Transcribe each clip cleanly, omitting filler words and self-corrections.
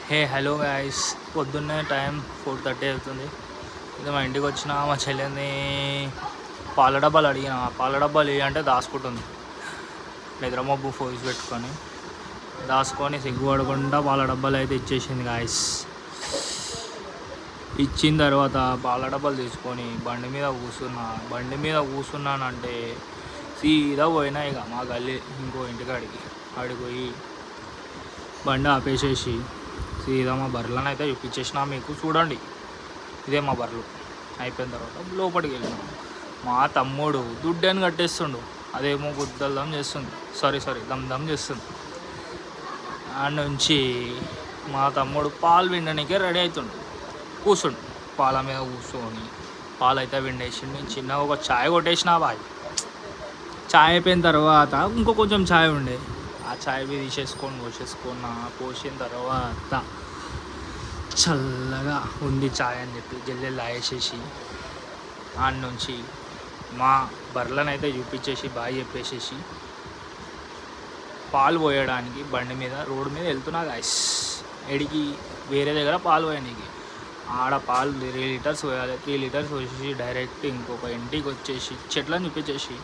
Hey hello guys, పొద్దున్నే time 4:30 అవుతుంది. ఇది మా ఇంటికి వచ్చిన మా చెల్లెని పాల డబ్బాలు అడిగిన. పాల డబ్బాలు అంటే దాచుకుంటుంది. నిద్రమబ్బు ఫోజ్ పెట్టుకొని దాచుకొని సిగ్గుపడకుండా పాల డబ్బాలు అయితే ఇచ్చేసింది గాయస్. ఇచ్చిన తర్వాత పాల డబ్బాలు తీసుకొని బండి మీద కూర్చున్నానంటే సీదా పోయినా ఇక మా గల్లీ ఇంకో ఇంటికాడికి పోయి బండి ఆపేసేసి సీదా మా బర్రెలను అయితే చూపించేసిన. మీకు చూడండి, ఇదే మా బర్రెలు. అయిపోయిన తర్వాత లోపలికి వెళ్ళినాం. మా తమ్ముడు దుడ్డని కట్టేస్తుండు, అదేమో గుద్దల్దం చేస్తుంది, సారీ దమ్ చేస్తుంది. ఆ నుంచి మా తమ్ముడు పాలు విండడానికే రెడీ అవుతుండు. కూర్చుండు పాల మీద కూర్చొని పాలు అయితే విండేసిండు. నేను చిన్నగా ఒక ఛాయ్ కొట్టేసిన. ఛాయ్ అయిపోయిన తర్వాత ఇంకో కొంచెం ఛాయ్ ఉండే, ఆ ఛాయ్ పోసిన తర్వాత చల్లగా ఉంది ఛాయ్ అని చెప్పి జల్లెల్లా వేసేసి ఆడ నుంచి మా బర్రెలను అయితే చూపించేసి బాగా చెప్పేసేసి పాలు పోయడానికి బండి మీద రోడ్డు మీద వెళ్తున్నా గాయస్. ఎడికి వేరే దగ్గర పాలు పోయడానికి ఆడ పాలు 3 లీటర్స్ పోయాలి. 3 లీటర్స్ పోసేసి డైరెక్ట్ ఇంకొక ఇంటికి వచ్చేసి చెట్లను చూపించేసి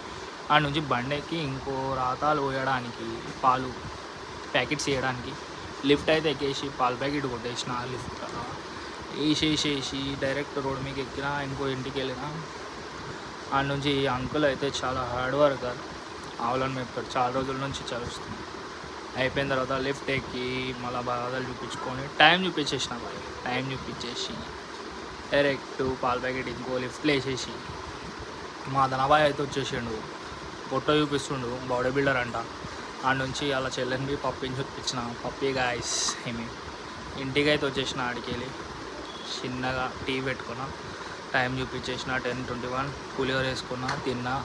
ఆడ నుంచి బండికి ఇంకో రాతాలు పోయడానికి పాలు ప్యాకెట్స్ వేయడానికి లిఫ్ట్ అయితే ఎక్కేసి పాల ప్యాకెట్ కొట్టేసిన. లిఫ్ట్ వేసేసేసి డైరెక్ట్ రోడ్ మీకు ఎక్కిన, ఇంకో ఇంటికి వెళ్ళిన. ఆడ నుంచి అంకుల్ అయితే చాలా హార్డ్ వర్కర్, ఆవులను మేపుతాడు, చాలా రోజుల నుంచి చదువుతుంది. అయిపోయిన తర్వాత లిఫ్ట్ ఎక్కి మళ్ళీ బాధలు చూపించుకొని టైం చూపించేసి డైరెక్ట్ పాల ప్యాకెట్ ఇంకో లిఫ్ట్లో వేసేసి మా ధనబాయ్ అయితే వచ్చేసిండు. ఫోటో చూపిస్తుండు, బాడీ బిల్డర్ అంట. ఆడ నుంచి అలా చెల్లెని పప్పిని చూపించిన. పప్పి గాయస్ ఏమి ఇంటికి అయితే వచ్చేసిన. ఆడికి వెళ్ళి చిన్నగా టీ పెట్టుకున్నా, టైం చూపించేసిన 10:21. పులిహోర వేసుకున్నా, తిన్నా.